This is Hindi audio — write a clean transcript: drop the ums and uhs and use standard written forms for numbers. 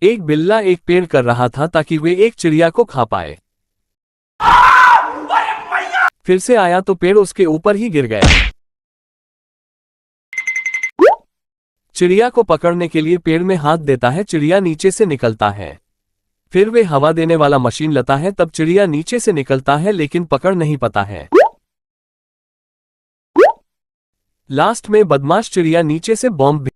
एक बिल्ला एक पेड़ कर रहा था ताकि वे एक चिड़िया को खा पाए। फिर से आया तो पेड़ उसके ऊपर ही गिर गया। चिड़िया को पकड़ने के लिए पेड़ में हाथ देता है, चिड़िया नीचे से निकलता है। फिर वे हवा देने वाला मशीन लाता है, तब चिड़िया नीचे से निकलता है लेकिन पकड़ नहीं पाता है। लास्ट में बदमाश चिड़िया नीचे से बॉम्ब